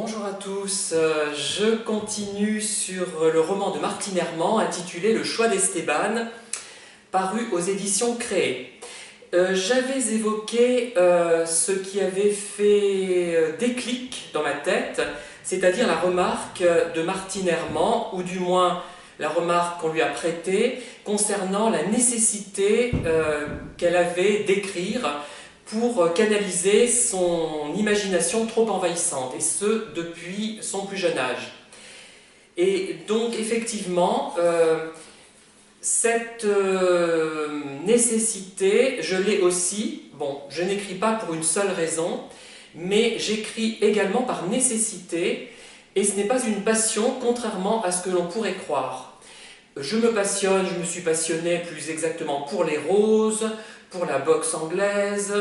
Bonjour à tous, je continue sur le roman de Martine Herman intitulé Le choix d'Esteban, paru aux éditions Créé. J'avais évoqué ce qui avait fait déclic dans ma tête, c'est-à-dire la remarque de Martine Herman, ou du moins la remarque qu'on lui a prêtée concernant la nécessité qu'elle avait d'écrire pour canaliser son imagination trop envahissante, et ce, depuis son plus jeune âge. Et donc, effectivement, cette nécessité, je l'ai aussi. Bon, je n'écris pas pour une seule raison, mais j'écris également par nécessité, et ce n'est pas une passion, contrairement à ce que l'on pourrait croire. Je me suis passionné plus exactement pour les roses, pour la boxe anglaise,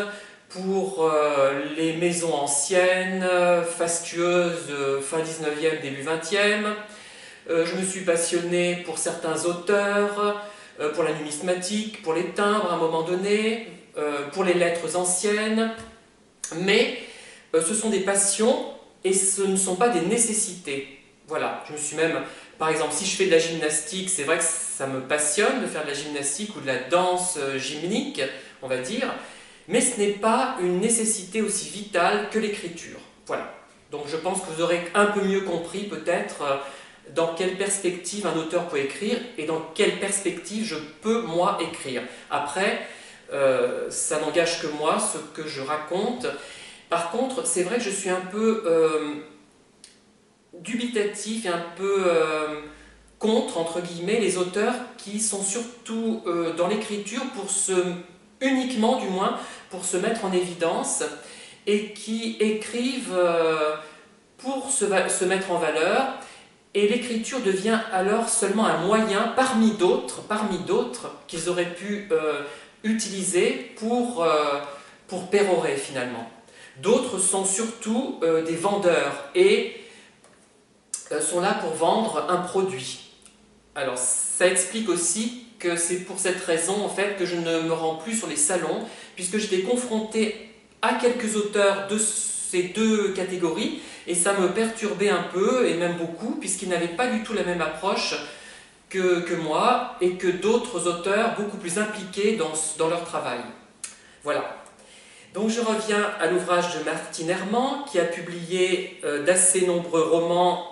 pour les maisons anciennes, fastueuses, fin 19e, début 20e. Je me suis passionné pour certains auteurs, pour la numismatique, pour les timbres à un moment donné, pour les lettres anciennes. Mais ce sont des passions et ce ne sont pas des nécessités. Voilà, je me suis même... Par exemple, si je fais de la gymnastique, c'est vrai que ça me passionne de faire de la gymnastique ou de la danse gymnique, on va dire, mais ce n'est pas une nécessité aussi vitale que l'écriture. Voilà. Donc je pense que vous aurez un peu mieux compris peut-être dans quelle perspective un auteur peut écrire et dans quelle perspective je peux, moi, écrire. Après, ça n'engage que moi, ce que je raconte. Par contre, c'est vrai que je suis un peu... dubitatif et un peu contre, entre guillemets, les auteurs qui sont surtout dans l'écriture uniquement du moins, pour se mettre en évidence et qui écrivent pour se mettre en valeur, et l'écriture devient alors seulement un moyen parmi d'autres qu'ils auraient pu utiliser pour pérorer finalement. D'autres sont surtout des vendeurs et sont là pour vendre un produit. Alors ça explique aussi que c'est pour cette raison en fait que je ne me rends plus sur les salons, puisque j'étais confronté à quelques auteurs de ces deux catégories et ça me perturbait un peu et même beaucoup, puisqu'ils n'avaient pas du tout la même approche que moi et que d'autres auteurs beaucoup plus impliqués dans leur travail. Voilà. Donc je reviens à l'ouvrage de Martine Herman qui a publié d'assez nombreux romans,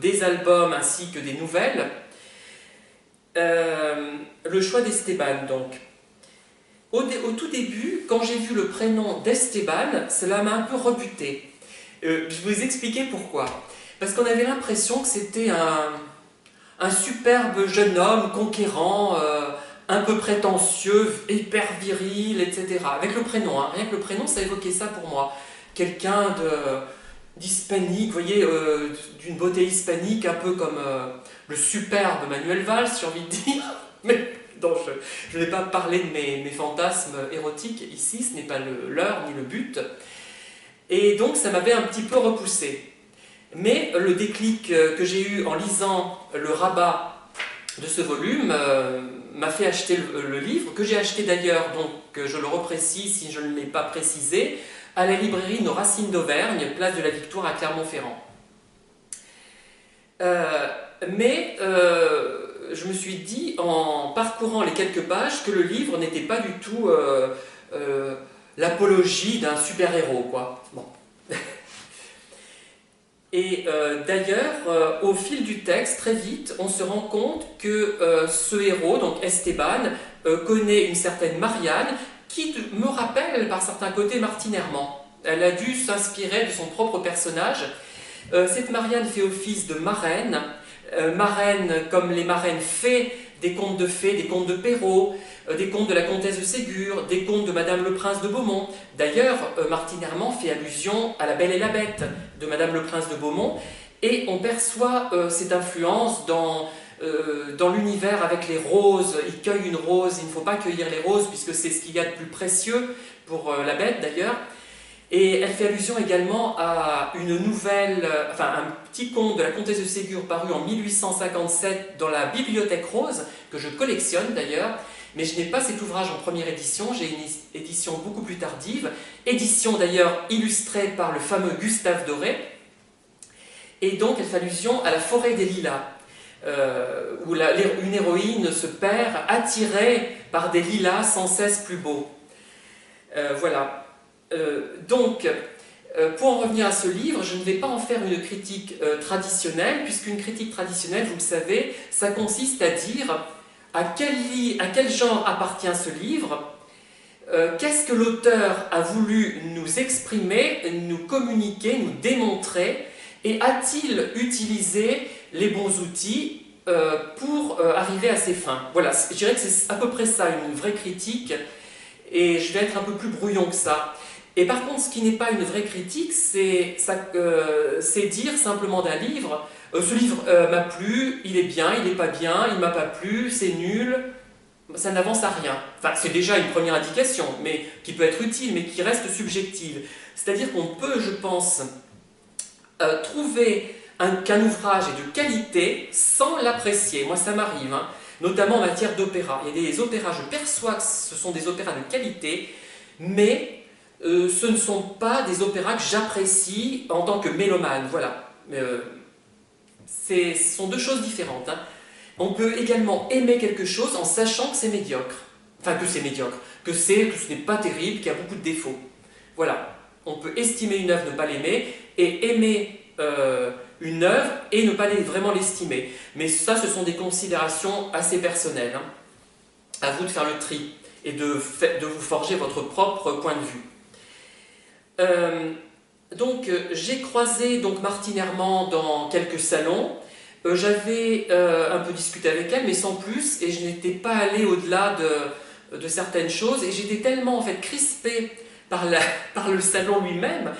des albums ainsi que des nouvelles. Le choix d'Esteban, donc. Au tout début, quand j'ai vu le prénom d'Esteban, cela m'a un peu rebuté. Je vais vous expliquer pourquoi. Parce qu'on avait l'impression que c'était un superbe jeune homme conquérant, un peu prétentieux, hyper viril, etc. Avec le prénom, hein. Rien que le prénom, ça évoquait ça pour moi. Quelqu'un d'hispanique, vous voyez, d'une beauté hispanique, un peu comme le superbe Manuel Valls, j'ai envie de dire. Mais donc, je ne vais pas parler de mes fantasmes érotiques ici, ce n'est pas l'heure ni le but. Et donc, ça m'avait un petit peu repoussé. Mais le déclic que j'ai eu en lisant le rabat de ce volume m'a fait acheter le livre, que j'ai acheté d'ailleurs, donc je le reprécise si je ne l'ai pas précisé, à la librairie Nos Racines d'Auvergne, place de la Victoire à Clermont-Ferrand. Mais je me suis dit, en parcourant les quelques pages, que le livre n'était pas du tout l'apologie d'un super-héros, quoi. Bon. Et d'ailleurs, au fil du texte, très vite, on se rend compte que ce héros, donc Esteban, connaît une certaine Marianne, qui me rappelle par certains côtés Martine Herman. Elle a dû s'inspirer de son propre personnage. Cette Marianne fait office de marraine, marraine comme les marraines fées des contes de fées, des contes de Perrault, des contes de la comtesse de Ségur, des contes de Madame le Prince de Beaumont. D'ailleurs, Martine Herman fait allusion à La Belle et la Bête de Madame le Prince de Beaumont, et on perçoit cette influence dans l'univers avec les roses. Il cueille une rose, il ne faut pas cueillir les roses puisque c'est ce qu'il y a de plus précieux pour la bête d'ailleurs. Et elle fait allusion également à une nouvelle, un petit conte de la comtesse de Ségur paru en 1857 dans la Bibliothèque Rose, que je collectionne d'ailleurs, mais je n'ai pas cet ouvrage en première édition, j'ai une édition beaucoup plus tardive, édition d'ailleurs illustrée par le fameux Gustave Doré, et donc elle fait allusion à la forêt des lilas, où une héroïne se perd attirée par des lilas sans cesse plus beaux. Voilà. Pour en revenir à ce livre, je ne vais pas en faire une critique traditionnelle, puisqu'une critique traditionnelle, vous le savez, ça consiste à dire à quel genre appartient ce livre, qu'est-ce que l'auteur a voulu nous exprimer, nous communiquer, nous démontrer, et a-t-il utilisé les bons outils pour arriver à ses fins. Voilà, je dirais que c'est à peu près ça, une vraie critique, et je vais être un peu plus brouillon que ça. Et par contre, ce qui n'est pas une vraie critique, c'est dire simplement d'un livre, ce livre m'a plu, il est bien, il n'est pas bien, il ne m'a pas plu, c'est nul, ça n'avance à rien. Enfin, c'est déjà une première indication, mais qui peut être utile, mais qui reste subjective. C'est-à-dire qu'on peut, je pense, trouver qu'un ouvrage est de qualité sans l'apprécier. Moi, ça m'arrive, hein, notamment en matière d'opéra. Il y a des opéras, je perçois que ce sont des opéras de qualité, mais ce ne sont pas des opéras que j'apprécie en tant que mélomane. Voilà. Ce sont deux choses différentes. Hein. On peut également aimer quelque chose en sachant que c'est médiocre. Enfin, que c'est médiocre. Que ce n'est pas terrible, qu'il y a beaucoup de défauts. Voilà. On peut estimer une œuvre, ne pas l'aimer, et aimer une œuvre et ne pas vraiment l'estimer. Mais ça, ce sont des considérations assez personnelles. Hein. À vous de faire le tri et de vous forger votre propre point de vue. J'ai croisé Martine Herman dans quelques salons. J'avais un peu discuté avec elle, mais sans plus, et je n'étais pas allé au-delà de certaines choses, et j'étais tellement en fait crispée par le salon lui-même.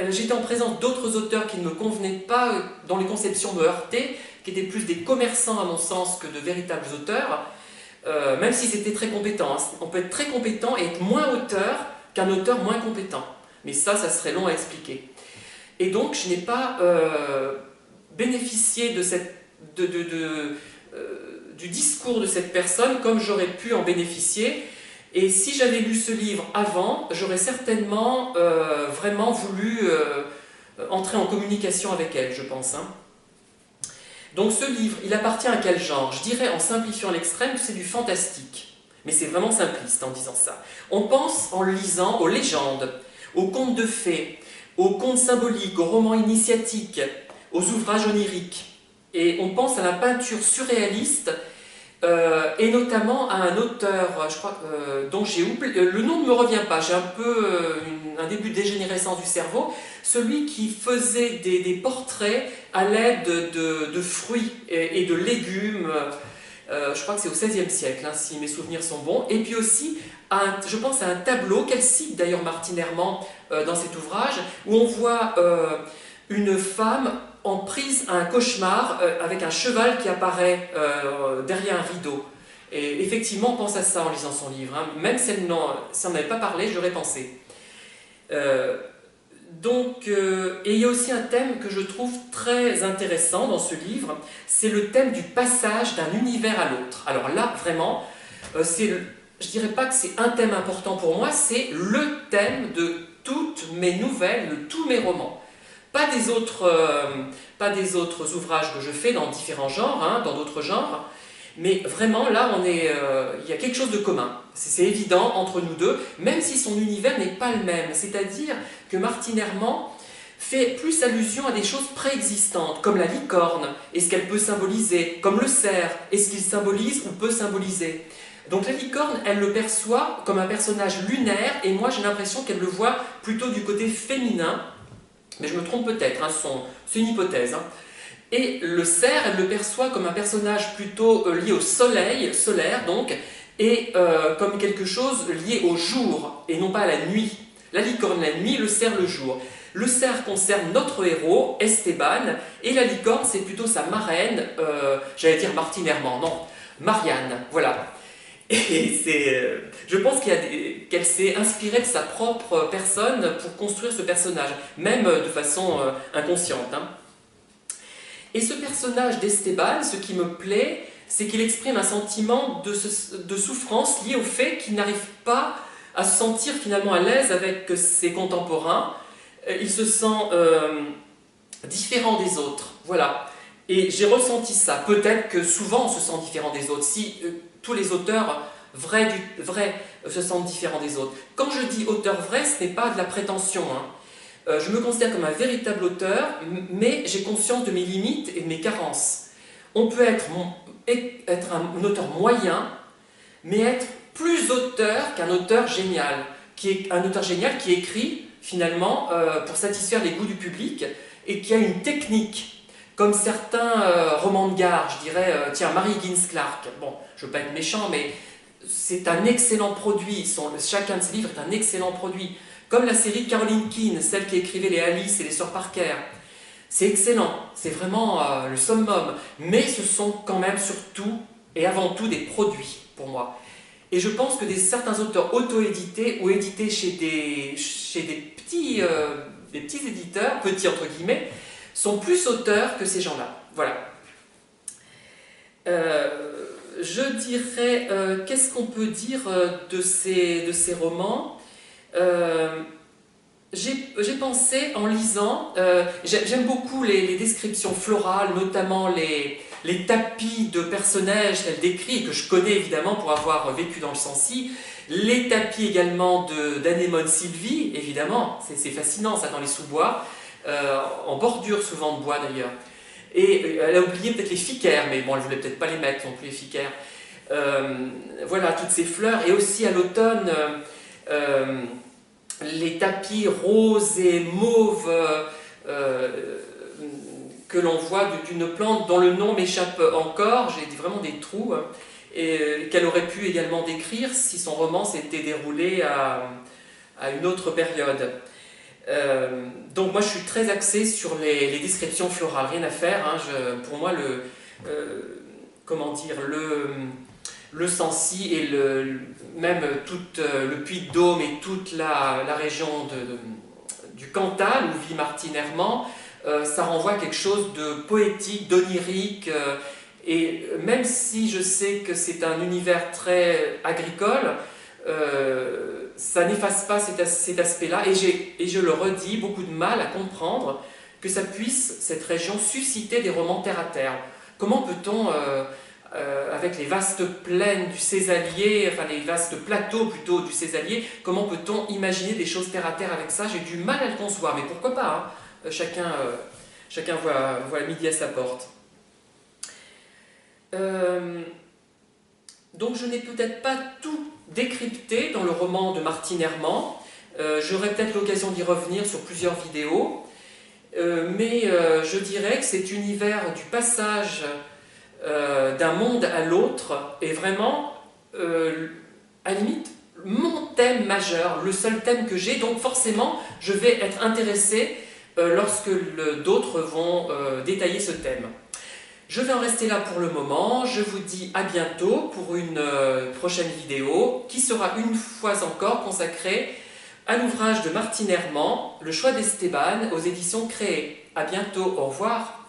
J'étais en présence d'autres auteurs qui ne me convenaient pas, dont les conceptions me heurtaient, qui étaient plus des commerçants à mon sens que de véritables auteurs, même s'ils étaient très compétents. Hein. On peut être très compétent et être moins auteur qu'un auteur moins compétent. Mais ça serait long à expliquer. Et donc, je n'ai pas bénéficié du discours de cette personne comme j'aurais pu en bénéficier. Et si j'avais lu ce livre avant, j'aurais certainement vraiment voulu entrer en communication avec elle, je pense. Hein. Donc ce livre, il appartient à quel genre? Je dirais, en simplifiant à l'extrême, que c'est du fantastique. Mais c'est vraiment simpliste en disant ça. On pense, en le lisant, aux légendes, aux contes de fées, aux contes symboliques, aux romans initiatiques, aux ouvrages oniriques. Et on pense à la peinture surréaliste, et notamment à un auteur, je crois, dont j'ai oublié, le nom ne me revient pas, j'ai un peu un début de dégénérescence du cerveau, celui qui faisait des portraits à l'aide de fruits et de légumes, je crois que c'est au XVIe siècle, hein, si mes souvenirs sont bons, et puis aussi, je pense à un tableau, qu'elle cite d'ailleurs Martine Herman dans cet ouvrage, où on voit une femme en prise à un cauchemar avec un cheval qui apparaît derrière un rideau. Et effectivement, on pense à ça en lisant son livre. Hein. Même si elle n'en avait pas parlé, j'aurais pensé. Et il y a aussi un thème que je trouve très intéressant dans ce livre, c'est le thème du passage d'un univers à l'autre. Alors là, vraiment, je dirais pas que c'est un thème important pour moi, c'est le thème de toutes mes nouvelles, de tous mes romans. Pas des autres ouvrages que je fais dans différents genres, hein, dans d'autres genres, mais vraiment là, il y a quelque chose de commun. C'est évident entre nous deux, même si son univers n'est pas le même. C'est-à-dire que Martine Herman fait plus allusion à des choses préexistantes, comme la licorne et ce qu'elle peut symboliser, comme le cerf et ce qu'il symbolise ou peut symboliser. Donc la licorne, elle le perçoit comme un personnage lunaire, et moi j'ai l'impression qu'elle le voit plutôt du côté féminin, mais je me trompe peut-être, hein, c'est une hypothèse. Hein. Et le cerf, elle le perçoit comme un personnage plutôt lié au soleil, solaire donc, et comme quelque chose lié au jour, et non pas à la nuit. La licorne la nuit, le cerf le jour. Le cerf concerne notre héros, Esteban, et la licorne, c'est plutôt sa marraine, j'allais dire Martine Herman, non, Marianne, voilà. Et je pense qu'elle s'est inspirée de sa propre personne pour construire ce personnage, même de façon inconsciente. Hein. Et ce personnage d'Esteban, ce qui me plaît, c'est qu'il exprime un sentiment de souffrance lié au fait qu'il n'arrive pas à se sentir finalement à l'aise avec ses contemporains. Il se sent différent des autres. Voilà. Et j'ai ressenti ça. Peut-être que souvent on se sent différent des autres. Si tous les auteurs vrais se sentent différents des autres. Quand je dis auteur vrai, ce n'est pas de la prétention, hein. Je me considère comme un véritable auteur, mais j'ai conscience de mes limites et de mes carences. On peut être un auteur moyen, mais être plus auteur qu'un auteur génial. Un auteur génial qui écrit, finalement, pour satisfaire les goûts du public, et qui a une technique, comme certains romans de gare, je dirais, tiens, Mary Higgins Clark. Bon, je ne veux pas être méchant, mais c'est un excellent produit. Chacun de ses livres est un excellent produit. Comme la série Caroline Keene, celle qui écrivait les Alice et les Sœurs Parker. C'est excellent, c'est vraiment le summum. Mais ce sont quand même surtout et avant tout des produits pour moi. Et je pense que certains auteurs auto-édités ou édités chez des petits éditeurs, petits entre guillemets, sont plus auteurs que ces gens-là. Voilà. Je dirais, qu'est-ce qu'on peut dire de ces romans ? J'ai pensé en lisant, j'aime beaucoup les descriptions florales, notamment les tapis de personnages tels décrits, que je connais évidemment pour avoir vécu dans le Sancy, les tapis également d'Anémone Sylvie, évidemment, c'est fascinant ça dans les sous-bois, en bordure souvent de bois d'ailleurs. Et elle a oublié peut-être les ficaires, mais bon, elle ne voulait peut-être pas les mettre non plus les ficaires. Voilà, toutes ces fleurs, et aussi à l'automne, les tapis roses et mauves que l'on voit d'une plante dont le nom m'échappe encore, j'ai vraiment des trous, et qu'elle aurait pu également décrire si son roman s'était déroulé à une autre période. Donc moi je suis très axé sur les descriptions florales, rien à faire, hein, pour moi le Sancy et même tout le Puy-de-Dôme et toute la région du Cantal où vit Martine Herman, ça renvoie à quelque chose de poétique, d'onirique, et même si je sais que c'est un univers très agricole, ça n'efface pas cet aspect-là, et je le redis, beaucoup de mal à comprendre que ça puisse, cette région, susciter des romans terre-à-terre. Comment peut-on, avec les vastes plaines du Césalier, enfin les vastes plateaux plutôt du Césalier, comment peut-on imaginer des choses terre-à-terre avec ça? J'ai du mal à le concevoir, mais pourquoi pas, hein. Chacun voit midi à sa porte. Donc je n'ai peut-être pas tout décrypté dans le roman de Martine Herman. J'aurai peut-être l'occasion d'y revenir sur plusieurs vidéos. Mais je dirais que cet univers du passage d'un monde à l'autre est vraiment, à la limite, mon thème majeur, le seul thème que j'ai. Donc forcément, je vais être intéressé lorsque d'autres vont détailler ce thème. Je vais en rester là pour le moment, je vous dis à bientôt pour une prochaine vidéo qui sera une fois encore consacrée à l'ouvrage de Martine Herman, Le choix d'Esteban, aux éditions Créé. À bientôt, au revoir.